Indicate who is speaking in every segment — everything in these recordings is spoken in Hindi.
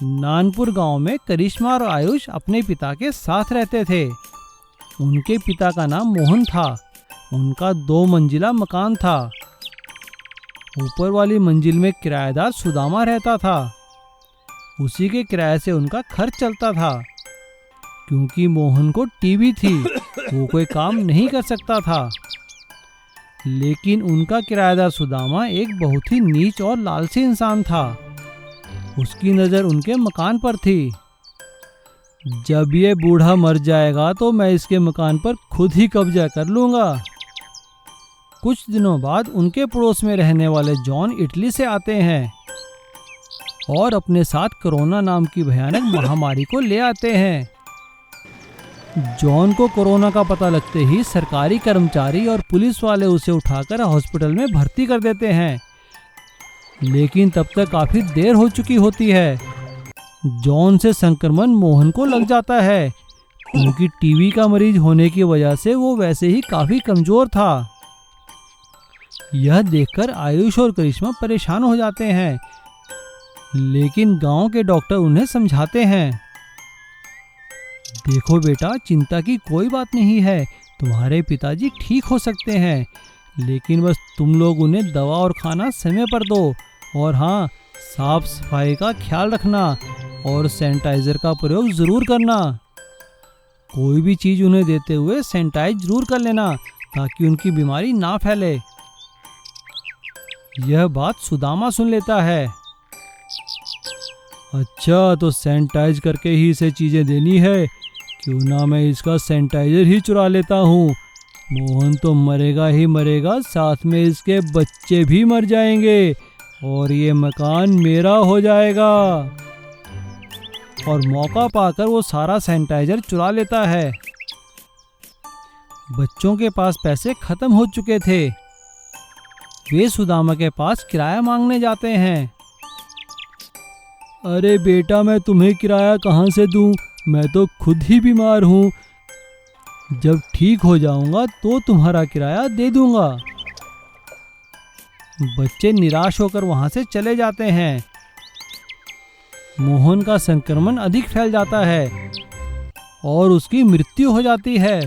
Speaker 1: नानपुर गांव में करिश्मा और आयुष अपने पिता के साथ रहते थे। उनके पिता का नाम मोहन था। उनका 2 मंजिला मकान था। ऊपर वाली मंजिल में किराएदार सुदामा रहता था। उसी के किराए से उनका खर्च चलता था। क्योंकि मोहन को टीबी थी, वो कोई काम नहीं कर सकता था। लेकिन उनका किराएदार सुदामा एक बहुत ही नीच और लालची इंसान था। उसकी नज़र उनके मकान पर थी। जब ये बूढ़ा मर जाएगा तो मैं इसके मकान पर खुद ही कब्जा कर लूँगा। कुछ दिनों बाद उनके पड़ोस में रहने वाले जॉन इटली से आते हैं और अपने साथ कोरोना नाम की भयानक महामारी को ले आते हैं। जॉन को कोरोना का पता लगते ही सरकारी कर्मचारी और पुलिस वाले उसे उठाकर हॉस्पिटल में भर्ती कर देते हैं। लेकिन तब तक काफी देर हो चुकी होती है। जॉन से संक्रमण मोहन को लग जाता है, क्योंकि टीबी का मरीज होने की वजह से वो वैसे ही काफी कमजोर था। यह देखकर आयुष और करिश्मा परेशान हो जाते हैं। लेकिन गांव के डॉक्टर उन्हें समझाते हैं, देखो बेटा, चिंता की कोई बात नहीं है, तुम्हारे पिताजी ठीक हो सकते हैं। लेकिन बस तुम लोग उन्हें दवा और खाना समय पर दो। और हाँ, साफ सफाई का ख्याल रखना और सैनिटाइजर का प्रयोग ज़रूर करना। कोई भी चीज़ उन्हें देते हुए सैनिटाइज ज़रूर कर लेना, ताकि उनकी बीमारी ना फैले। यह बात सुदामा सुन लेता है। अच्छा, तो सैनिटाइज करके ही इसे चीज़ें देनी है। क्यों ना मैं इसका सैनिटाइजर ही चुरा लेता हूँ। मोहन तो मरेगा ही मरेगा, साथ में इसके बच्चे भी मर जाएंगे और ये मकान मेरा हो जाएगा। और मौका पाकर वो सारा सैनिटाइजर चुरा लेता है। बच्चों के पास पैसे खत्म हो चुके थे। वे सुदामा के पास किराया मांगने जाते हैं। अरे बेटा, मैं तुम्हें किराया कहाँ से दूँ? मैं तो खुद ही बीमार हूँ। जब ठीक हो जाऊंगा तो तुम्हारा किराया दे दूंगा। बच्चे निराश होकर वहां से चले जाते हैं। मोहन का संक्रमण अधिक फैल जाता है और उसकी मृत्यु हो जाती है।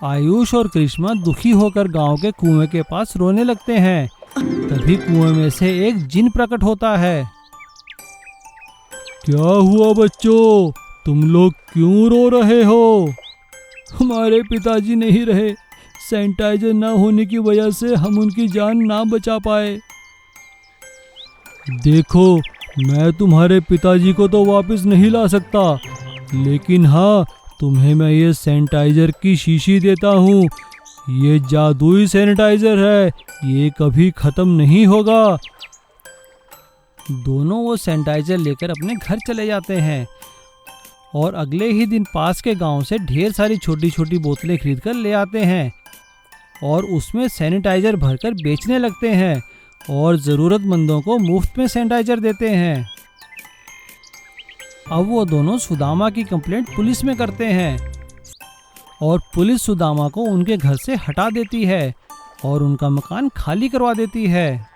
Speaker 1: आयुष और करिश्मा दुखी होकर गांव के कुएं के पास रोने लगते हैं। तभी कुएं में से एक जिन प्रकट होता है। क्या हुआ बच्चों, तुम लोग क्यों रो रहे हो? हमारे पिताजी नहीं रहे। सैनिटाइजर ना होने की वजह से हम उनकी जान ना बचा पाए। देखो, मैं तुम्हारे पिताजी को तो वापस नहीं ला सकता, लेकिन हाँ, तुम्हें मैं ये सैनिटाइजर की शीशी देता हूँ। ये जादुई सैनिटाइजर है, ये कभी खत्म नहीं होगा। दोनों वो सैनिटाइजर लेकर अपने घर चले जाते हैं और अगले ही दिन पास के गांव से ढेर सारी छोटी छोटी बोतलें खरीद कर ले आते हैं और उसमें सैनिटाइजर भरकर बेचने लगते हैं और ज़रूरतमंदों को मुफ्त में सैनिटाइजर देते हैं। अब वो दोनों सुदामा की कंप्लेंट पुलिस में करते हैं और पुलिस सुदामा को उनके घर से हटा देती है और उनका मकान खाली करवा देती है।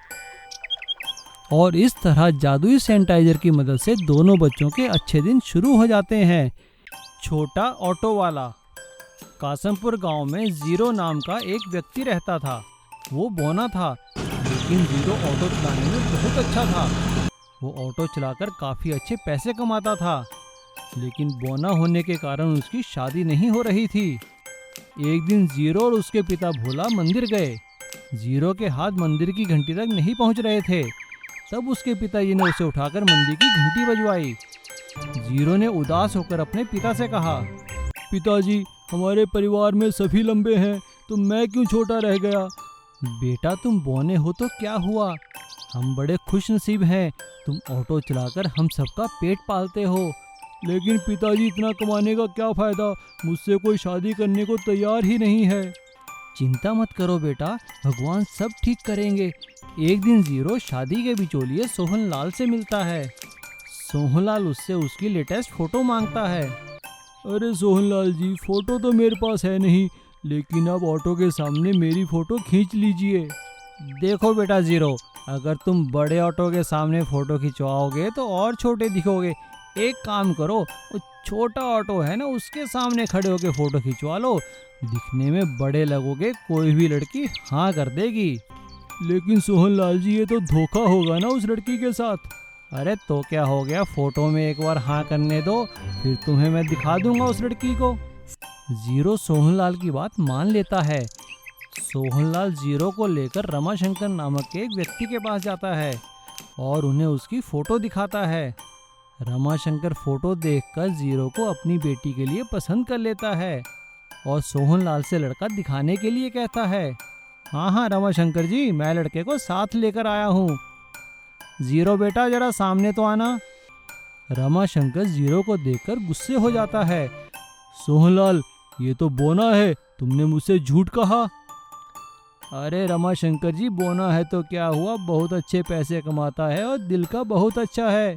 Speaker 1: और इस तरह जादुई सैनिटाइजर की मदद से दोनों बच्चों के अच्छे दिन शुरू हो जाते हैं। छोटा ऑटो वाला। कासमपुर गांव में जीरो नाम का एक व्यक्ति रहता था। वो बौना था, लेकिन जीरो ऑटो चलाने में बहुत अच्छा था। वो ऑटो चलाकर काफ़ी अच्छे पैसे कमाता था, लेकिन बौना होने के कारण उसकी शादी नहीं हो रही थी। एक दिन जीरो और उसके पिता भोला मंदिर गए। जीरो के हाथ मंदिर की घंटी तक नहीं पहुंच रहे थे। तब उसके पिताजी ने उसे उठाकर मंदिर की घंटी बजवाई। जीरो ने उदास होकर अपने पिता से कहा, पिताजी, हमारे परिवार में सभी लंबे हैं, तो मैं क्यों छोटा रह गया? बेटा, तुम बौने हो तो क्या हुआ, हम बड़े खुश नसीब हैं। तुम ऑटो चलाकर हम सबका पेट पालते हो। लेकिन पिताजी, इतना कमाने का क्या फ़ायदा? मुझसे कोई शादी करने को तैयार ही नहीं है। चिंता मत करो बेटा, भगवान सब ठीक करेंगे। एक दिन जीरो शादी के बिचौलिए सोहनलाल से मिलता है। सोहनलाल उससे उसकी लेटेस्ट फ़ोटो मांगता है। अरे सोहनलाल जी, फ़ोटो तो मेरे पास है नहीं, लेकिन आप ऑटो के सामने मेरी फ़ोटो खींच लीजिए। देखो बेटा जीरो, अगर तुम बड़े ऑटो के सामने फोटो खिंचवाओगे तो और छोटे दिखोगे। एक काम करो, वो छोटा ऑटो है ना, उसके सामने खड़े होके फोटो खिंचवा लो, दिखने में बड़े लगोगे, कोई भी लड़की हाँ कर देगी। लेकिन सोहनलाल जी, ये तो धोखा होगा ना उस लड़की के साथ। अरे तो क्या हो गया, फोटो में एक बार हाँ करने दो, फिर तुम्हें मैं दिखा दूंगा उस लड़की को। जीरो सोहनलाल की बात मान लेता है। सोहनलाल जीरो को लेकर रमाशंकर नामक एक व्यक्ति के पास जाता है और उन्हें उसकी फोटो दिखाता है। रमाशंकर फोटो देखकर जीरो को अपनी बेटी के लिए पसंद कर लेता है और सोहनलाल से लड़का दिखाने के लिए कहता है। हाँ हाँ रमाशंकर जी, मैं लड़के को साथ लेकर आया हूँ। जीरो बेटा, जरा सामने तो आना। रमाशंकर जीरो को देखकर गुस्से हो जाता है। सोहनलाल, ये तो बोना है, तुमने मुझसे झूठ कहा। अरे रमाशंकर जी, बोना है तो क्या हुआ, बहुत अच्छे पैसे कमाता है और दिल का बहुत अच्छा है।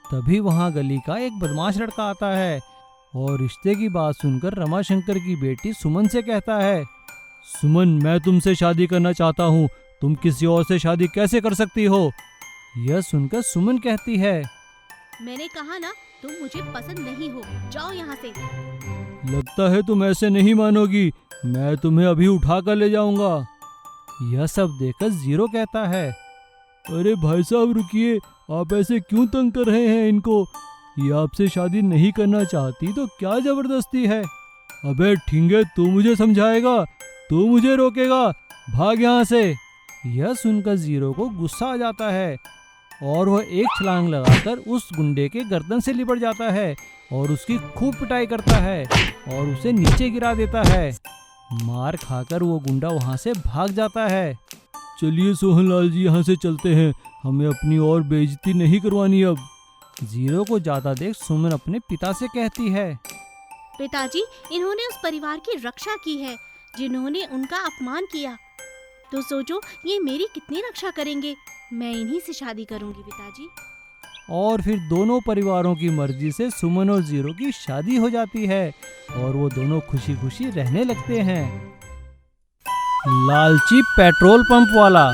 Speaker 1: तभी वहाँ गली का एक बदमाश लड़का आता है और रिश्ते की बात सुनकर रमाशंकर की बेटी सुमन से कहता है। सुमन, मैं तुमसे शादी करना चाहता हूँ, तुम किसी और से शादी कैसे कर सकती हो? यह सुनकर सुमन कहती है।
Speaker 2: मैंने कहा ना, तुम मुझे पसंद नहीं हो, जाओ यहाँ से।
Speaker 1: लगता है तुम ऐसे नहीं मानोगी, मैं तुम्हें अभी उठा कर ले जाऊंगा। यह सब देखकर जीरो कहता है। अरे भाई साहब रुकिए, आप ऐसे क्यों तंग कर रहे हैं इनको? ये आपसे शादी नहीं करना चाहती तो क्या जबरदस्ती है? अबे ठींगे, तू मुझे समझाएगा, तू मुझे रोकेगा, भाग यहाँ से। यह सुनकर जीरो को गुस्सा आ जाता है और वह एक छलांग लगाकर उस गुंडे के गर्दन से लिपट जाता है और उसकी खूब पिटाई करता है और उसे नीचे गिरा देता है। मार खाकर वो गुंडा वहाँ से भाग जाता है। चलिए सोहनलाल जी, यहाँ से चलते हैं, हमें अपनी और बेइज्जती नहीं करवानी अब। जीरो को जाता देख सुमन अपने पिता से कहती है।
Speaker 2: पिताजी, इन्होंने उस परिवार की रक्षा की है जिन्होंने उनका अपमान किया, तो सोचो ये मेरी कितनी रक्षा करेंगे। मैं इन्हीं से शादी करूंगी पिताजी।
Speaker 1: और फिर दोनों परिवारों की मर्जी से सुमन और जीरो की शादी हो जाती है और वो दोनों खुशी खुशी रहने लगते हैं। लालची पेट्रोल पंप वाला।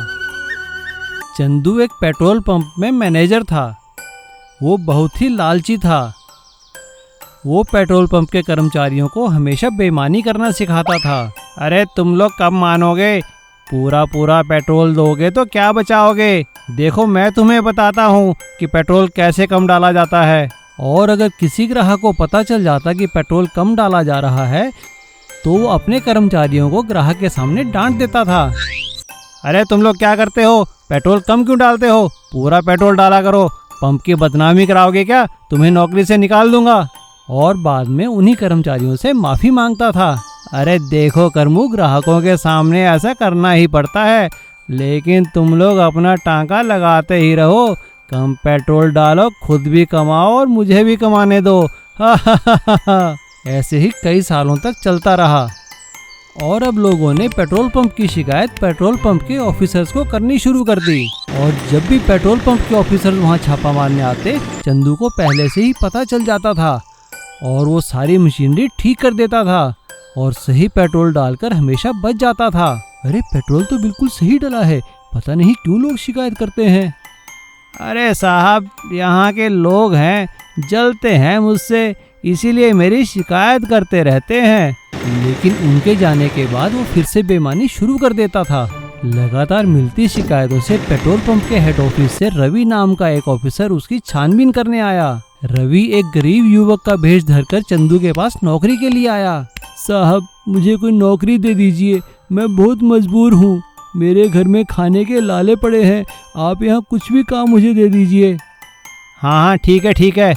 Speaker 1: चंदू एक पेट्रोल पंप में मैनेजर था। वो बहुत ही लालची था। वो पेट्रोल पंप के कर्मचारियों को हमेशा बेईमानी करना सिखाता था। अरे तुम लोग कब मानोगे, पूरा पूरा पेट्रोल दोगे तो क्या बचाओगे? देखो मैं तुम्हें बताता हूँ कि पेट्रोल कैसे कम डाला जाता है। और अगर किसी ग्राहक को पता चल जाता कि पेट्रोल कम डाला जा रहा है तो वो अपने कर्मचारियों को ग्राहक के सामने डांट देता था। अरे तुम लोग क्या करते हो, पेट्रोल कम क्यों डालते हो? पूरा पेट्रोल डाला करो, पंप की बदनामी कराओगे क्या? तुम्हें नौकरी से निकाल दूंगा। और बाद में उन्हीं कर्मचारियों से माफ़ी मांगता था। अरे देखो करमू, ग्राहकों के सामने ऐसा करना ही पड़ता है, लेकिन तुम लोग अपना टांका लगाते ही रहो, कम पेट्रोल डालो, खुद भी कमाओ और मुझे भी कमाने दो। ऐसे ही कई सालों तक चलता रहा। और अब लोगों ने पेट्रोल पंप की शिकायत पेट्रोल पंप के ऑफिसर्स को करनी शुरू कर दी। और जब भी पेट्रोल पंप के ऑफिसर्स वहां छापा मारने आते, चंदू को पहले से ही पता चल जाता था और वो सारी मशीनरी ठीक कर देता था और सही पेट्रोल डालकर हमेशा बच जाता था। अरे पेट्रोल तो बिल्कुल सही डला है, पता नहीं क्यों लोग शिकायत करते हैं। अरे साहब, यहाँ के लोग हैं, जलते हैं मुझसे, इसीलिए मेरी शिकायत करते रहते हैं। लेकिन उनके जाने के बाद वो फिर से बेईमानी शुरू कर देता था। लगातार मिलती शिकायतों से पेट्रोल पंप के हेड ऑफिस से रवि नाम का एक ऑफिसर उसकी छानबीन करने आया। रवि एक गरीब युवक का भेष धरकर चंदू के पास नौकरी के लिए आया। साहब, मुझे कोई नौकरी दे दीजिए, मैं बहुत मजबूर हूँ, मेरे घर में खाने के लाले पड़े हैं, आप यहाँ कुछ भी काम मुझे दे दीजिए। हाँ ठीक है,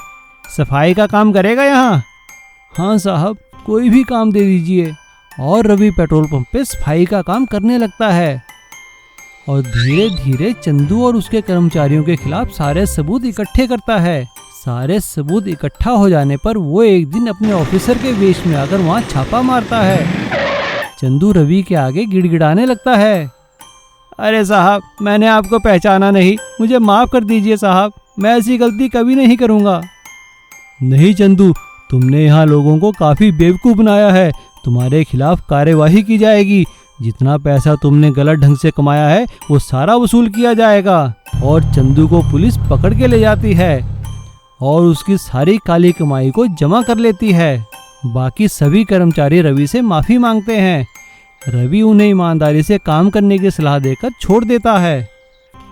Speaker 1: सफाई का काम करेगा यहाँ? हाँ साहब, कोई भी काम दे दीजिए। और रवि पेट्रोल पंप पे सफाई का काम करने लगता है और धीरे धीरे चंदू और उसके कर्मचारियों के खिलाफ सारे सबूत इकट्ठे करता है। सारे सबूत इकट्ठा हो जाने पर वो एक दिन अपने ऑफिसर के वेश में आकर वहाँ छापा मारता है। चंदू रवि के आगे गिड़गिड़ाने लगता है। अरे साहब, मैंने आपको पहचाना नहीं, मुझे माफ़ कर दीजिए साहब, मैं ऐसी गलती कभी नहीं करूँगा। नहीं चंदू, तुमने यहाँ लोगों को काफ़ी बेवकूफ़ बनाया है, तुम्हारे खिलाफ कार्यवाही की जाएगी, जितना पैसा तुमने गलत ढंग से कमाया है वो सारा वसूल किया जाएगा। और चंदू को पुलिस पकड़ के ले जाती है और उसकी सारी काली कमाई को जमा कर लेती है। बाकी सभी कर्मचारी रवि से माफ़ी मांगते हैं। रवि उन्हें ईमानदारी से काम करने की सलाह देकर छोड़ देता है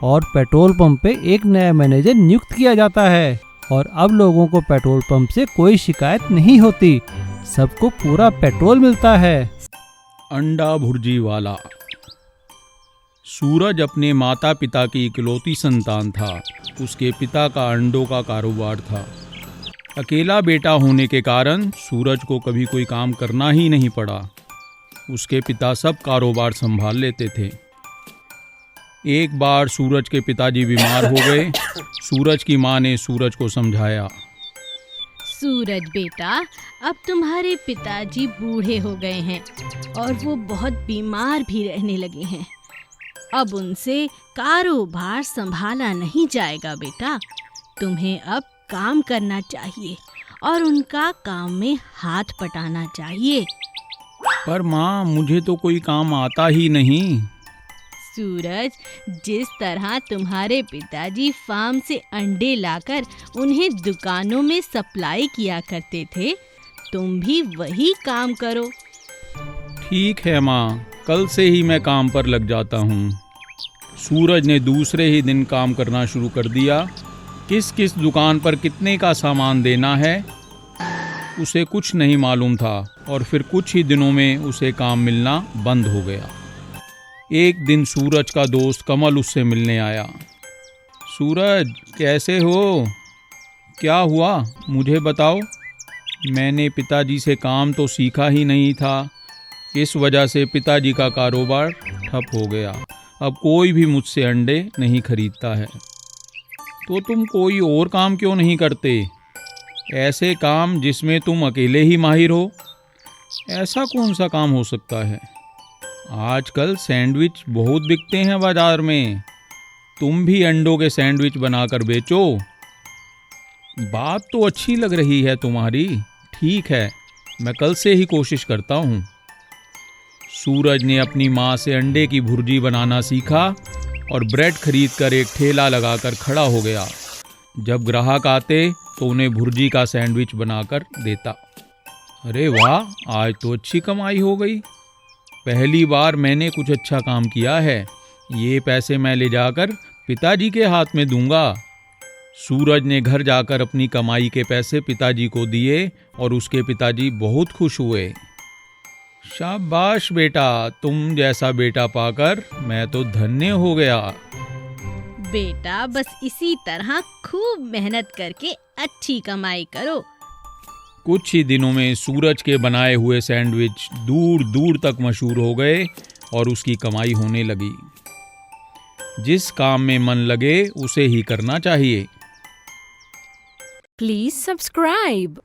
Speaker 1: और पेट्रोल पंप पे एक नया मैनेजर नियुक्त किया जाता है। और अब लोगों को पेट्रोल पंप से कोई शिकायत नहीं होती, सबको पूरा पेट्रोल मिलता है।
Speaker 3: अंडा भुर्जी वाला। सूरज अपने माता पिता की इकलौती संतान था। उसके पिता का अंडों का कारोबार था। अकेला बेटा होने के कारण सूरज को कभी कोई काम करना ही नहीं पड़ा। उसके पिता सब कारोबार संभाल लेते थे। एक बार सूरज के पिताजी बीमार हो गए। सूरज की माँ ने सूरज को समझाया।
Speaker 2: सूरज बेटा, अब तुम्हारे पिताजी बूढ़े हो गए हैं और वो बहुत बीमार भी रहने लगे हैं। अब उनसे कारोबार संभाला नहीं जाएगा बेटा। तुम्हें अब काम करना चाहिए और उनका काम में हाथ पटाना चाहिए।
Speaker 3: पर माँ, मुझे तो कोई काम आता ही नहीं।
Speaker 2: सूरज, जिस तरह तुम्हारे पिताजी फार्म से अंडे लाकर उन्हें दुकानों में सप्लाई किया करते थे, तुम भी वही काम करो।
Speaker 3: ठीक है माँ, कल से ही मैं काम पर लग जाता हूँ। सूरज ने दूसरे ही दिन काम करना शुरू कर दिया। किस किस दुकान पर कितने का सामान देना है उसे कुछ नहीं मालूम था और फिर कुछ ही दिनों में उसे काम मिलना बंद हो गया। एक दिन सूरज का दोस्त कमल उससे मिलने आया। सूरज, कैसे हो? क्या हुआ, मुझे बताओ। मैंने पिताजी से काम तो सीखा ही नहीं था। इस वजह से पिताजी का कारोबार ठप हो गया। अब कोई भी मुझसे अंडे नहीं खरीदता है। तो तुम कोई और काम क्यों नहीं करते? ऐसे काम जिसमें तुम अकेले ही माहिर हो। ऐसा कौन सा काम हो सकता है? आजकल सैंडविच बहुत बिकते हैं बाजार में। तुम भी अंडों के सैंडविच बनाकर बेचो। बात तो अच्छी लग रही है तुम्हारी। ठीक है, मैं कल से ही कोशिश करता हूँ। सूरज ने अपनी माँ से अंडे की भुर्जी बनाना सीखा और ब्रेड खरीदकर एक ठेला लगाकर खड़ा हो गया। जब ग्राहक आते तो उन्हें भुर्जी का सैंडविच बनाकर देता। अरे वाह, आज तो अच्छी कमाई हो गई। पहली बार मैंने कुछ अच्छा काम किया है। ये पैसे मैं ले जाकर पिताजी के हाथ में दूंगा। सूरज ने घर जाकर अपनी कमाई के पैसे पिताजी को दिए और उसके पिताजी बहुत खुश हुए। शाबाश बेटा, तुम जैसा बेटा पाकर मैं तो धन्य हो गया।
Speaker 2: बेटा, बस इसी तरह खूब मेहनत करके अच्छी कमाई करो।
Speaker 3: कुछ ही दिनों में सूरज के बनाए हुए सैंडविच दूर दूर तक मशहूर हो गए और उसकी कमाई होने लगी। जिस काम में मन लगे उसे ही करना चाहिए।
Speaker 4: Please subscribe.